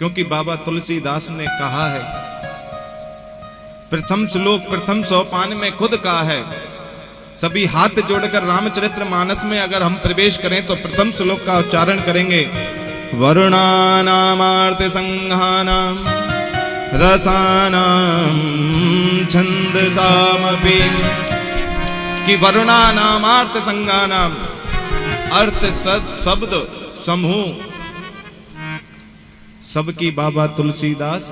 क्योंकि बाबा तुलसीदास ने कहा है, प्रथम श्लोक प्रथम सोपान में खुद कहा है, सभी हाथ जोड़कर रामचरित्र मानस में अगर हम प्रवेश करें तो प्रथम श्लोक का उच्चारण करेंगे, वरुणानामार्थ संघानाम रसानाम छंदसामपि, कि वरुणानामार्थ संघानाम, अर्थ शब्द समूह सबकी बाबा तुलसीदास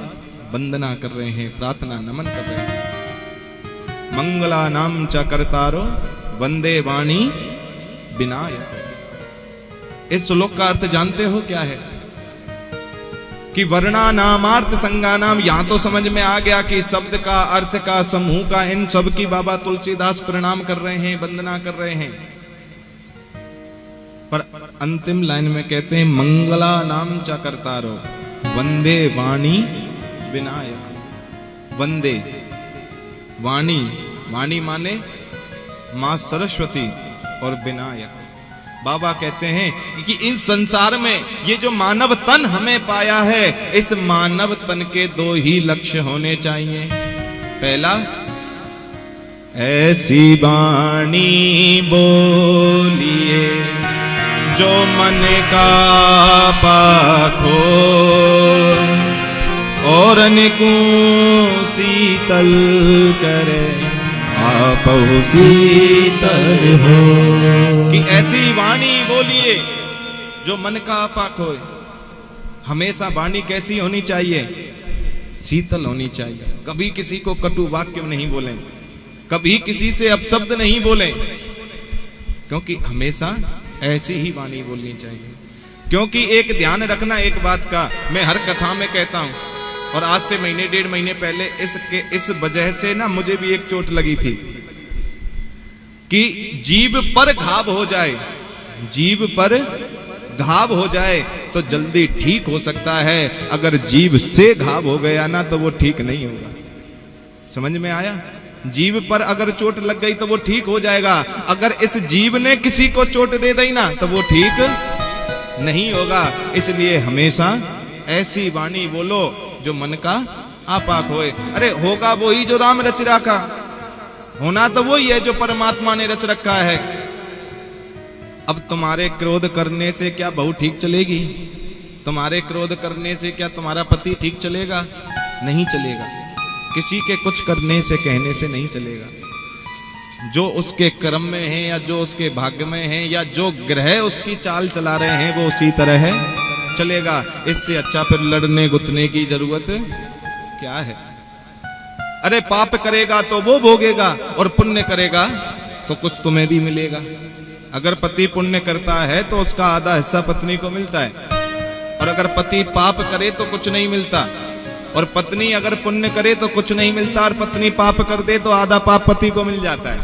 वंदना कर रहे हैं, प्रार्थना नमन कर रहे हैं। मंगला नाम च करतारो वंदे वाणी विनायक। इस श्लोक का अर्थ जानते हो क्या है? कि वर्णा नामार्थ संज्ञानाम, यहां तो समझ में आ गया कि शब्द का, अर्थ का, समूह का, इन सब की बाबा तुलसीदास प्रणाम कर रहे हैं, वंदना कर रहे हैं। पर अंतिम लाइन में कहते हैं, मंगला नाम च करतारो वंदे वाणी विनायक। वंदे वाणी, वाणी माने मां सरस्वती, और विनायक। बाबा कहते हैं कि इस संसार में ये जो मानव तन हमें पाया है, इस मानव तन के दो ही लक्ष्य होने चाहिए। पहला, ऐसी वाणी बोलिए जो मन का पाखो, और अनेकों शीतल करे आपहु शीतल हो। कि ऐसी वाणी बोलिए जो मन का पाक हो। हमेशा वाणी कैसी होनी चाहिए? शीतल होनी चाहिए। कभी किसी को कटु वाक्य नहीं बोलें, कभी किसी से अपशब्द नहीं बोलें, क्योंकि हमेशा ऐसी ही वाणी बोलनी चाहिए। क्योंकि एक ध्यान रखना एक बात का, मैं हर कथा में कहता हूं, और आज से महीने डेढ़ महीने पहले इस वजह से ना मुझे भी एक चोट लगी थी कि जीभ पर घाव हो जाए, जीभ पर घाव हो जाए तो जल्दी ठीक हो सकता है, अगर जीभ से घाव हो गया ना तो वो ठीक नहीं होगा। समझ में आया? जीभ पर अगर चोट लग गई तो वो ठीक हो जाएगा, अगर इस जीभ ने किसी को चोट दे दी ना तो वो ठीक नहीं होगा। इसलिए हमेशा ऐसी वाणी बोलो जो मन का आपाक होए। अरे होगा वही जो राम रच रखा, होना तो वही है जो परमात्मा ने रच रखा है। अब तुम्हारे क्रोध करने से क्या बहू ठीक चलेगी? तुम्हारे क्रोध करने से क्या तुम्हारा पति ठीक चलेगा? नहीं चलेगा। किसी के कुछ करने से, कहने से नहीं चलेगा। जो उसके कर्म में है, या जो उसके भाग्य में है, या जो ग्रह उसकी चाल चला रहे हैं, वो उसी तरह है चलेगा। इससे अच्छा फिर लड़ने गुतने की जरूरत क्या है? अरे पाप करेगा तो वो भोगेगा, और पुण्य करेगा तो कुछ तुम्हें भी मिलेगा। अगर पति पुण्य करता है तो उसका आधा हिस्सा पत्नी को मिलता है, और अगर पति पाप करे तो कुछ नहीं मिलता, और पत्नी अगर पुण्य करे तो कुछ नहीं मिलता, और पत्नी पाप कर दे तो आधा पाप पति को मिल जाता है।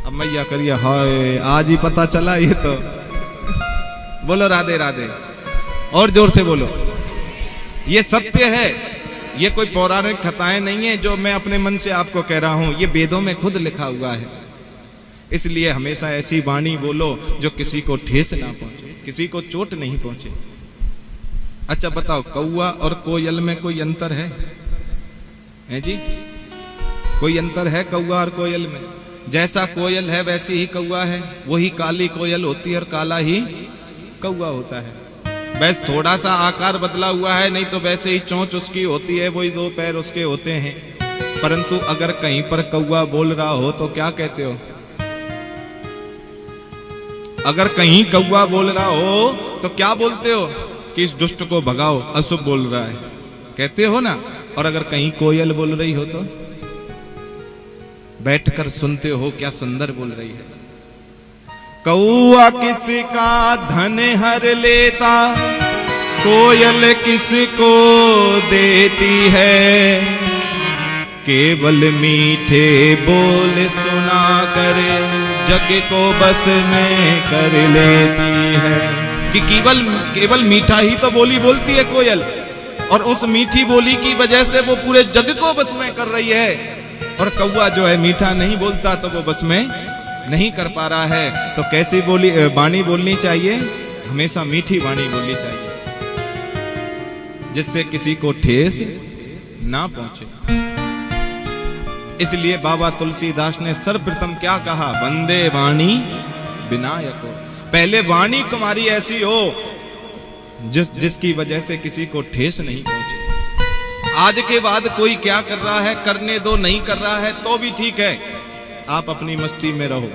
अब मैया करिए, हाय आज ही पता चला ये तो। बोलो राधे राधे, और जोर से बोलो। ये सत्य है, ये कोई पौराणिक कथाएं नहीं है जो मैं अपने मन से आपको कह रहा हूं, ये वेदों में खुद लिखा हुआ है। इसलिए हमेशा ऐसी वाणी बोलो जो किसी को ठेस ना पहुंचे, किसी को चोट नहीं पहुंचे। अच्छा बताओ, कौआ और कोयल में कोई अंतर है जी? कोई अंतर है कौआ और कोयल में? जैसा कोयल है वैसी ही कौआ है, वही काली कोयल होती है और काला ही कौआ होता है। बस थोड़ा सा आकार बदला हुआ है, नहीं तो वैसे ही चोंच उसकी होती है, वही दो पैर उसके होते हैं। परंतु अगर कहीं पर कौआ बोल रहा हो तो क्या कहते हो? अगर कहीं कौआ बोल रहा हो तो क्या बोलते हो? कि इस दुष्ट को भगाओ, अशुभ बोल रहा है, कहते हो ना। और अगर कहीं कोयल बोल रही हो तो बैठकर सुनते हो क्या सुंदर बोल रही है। कौआ किसका धन हर लेता, कोयल किसको देती है, केवल मीठे बोल सुना कर जग को बस में कर लेती है। कि केवल मीठा ही तो बोली बोलती है कोयल, और उस मीठी बोली की वजह से वो पूरे जग को बस में कर रही है। और कौआ जो है मीठा नहीं बोलता तो वो बस में नहीं कर पा रहा है। तो कैसी वाणी बोलनी चाहिए? हमेशा मीठी वाणी बोलनी चाहिए। जिससे किसी को ठेस ना पहुंचे। इसलिए बाबा तुलसीदास ने सर्वप्रथम क्या कहा, वंदे वाणी विनायको। पहले वाणी तुम्हारी ऐसी हो जिसकी वजह से किसी को ठेस नहीं पहुंचे। आज के बाद कोई क्या कर रहा है करने दो, नहीं कर रहा है तो भी ठीक है, आप अपनी मस्ती में रहो।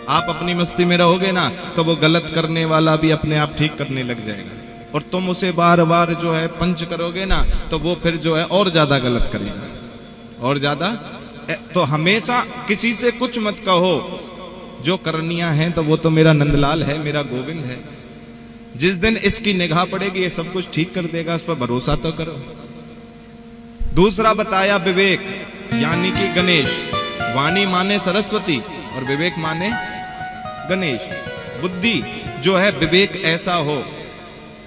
आप अपनी मस्ती में रहोगे ना तो वो गलत करने वाला भी अपने आप ठीक करने लग जाएगा, और तुम उसे बार बार जो है पंच करोगे ना तो वो फिर जो है और ज्यादा गलत करेगा, और ज्यादा। तो हमेशा किसी से कुछ मत कहो, जो करनियां हैं तो वो तो मेरा नंदलाल है, मेरा गोविंद है। जिस दिन इसकी निगाह पड़ेगी ये सब कुछ ठीक कर देगा, उस पर भरोसा तो करो। दूसरा बताया विवेक, यानी कि गणेश। वाणी माने सरस्वती और विवेक माने गणेश। बुद्धि जो है, विवेक ऐसा हो,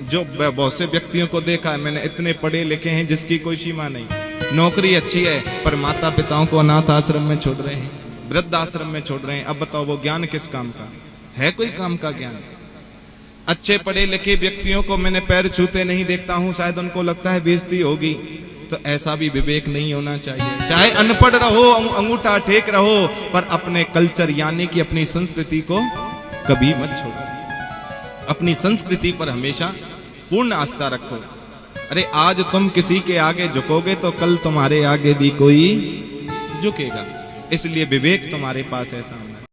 जो बहुत से व्यक्तियों को देखा है मैंने, इतने पढ़े लिखे हैं जिसकी कोई सीमा नहीं, नौकरी अच्छी है पर माता पिताओं को अनाथ आश्रम में छोड़ रहे हैं, वृद्ध आश्रम में छोड़ रहे हैं। अब बताओ वो ज्ञान किस काम का है? कोई काम का ज्ञान? अच्छे पढ़े लिखे व्यक्तियों को मैंने पैर छूते नहीं देखता हूं, शायद उनको लगता है बेइज्जती होगी। तो ऐसा भी विवेक नहीं होना चाहिए। चाहे अनपढ़ रहो, अंगूठा टेक रहो, पर अपने कल्चर यानी कि अपनी संस्कृति को कभी मत छोड़ो। अपनी संस्कृति पर हमेशा पूर्ण आस्था रखो। अरे आज तुम किसी के आगे झुकोगे तो कल तुम्हारे आगे भी कोई झुकेगा। इसलिए विवेक तुम्हारे पास ऐसा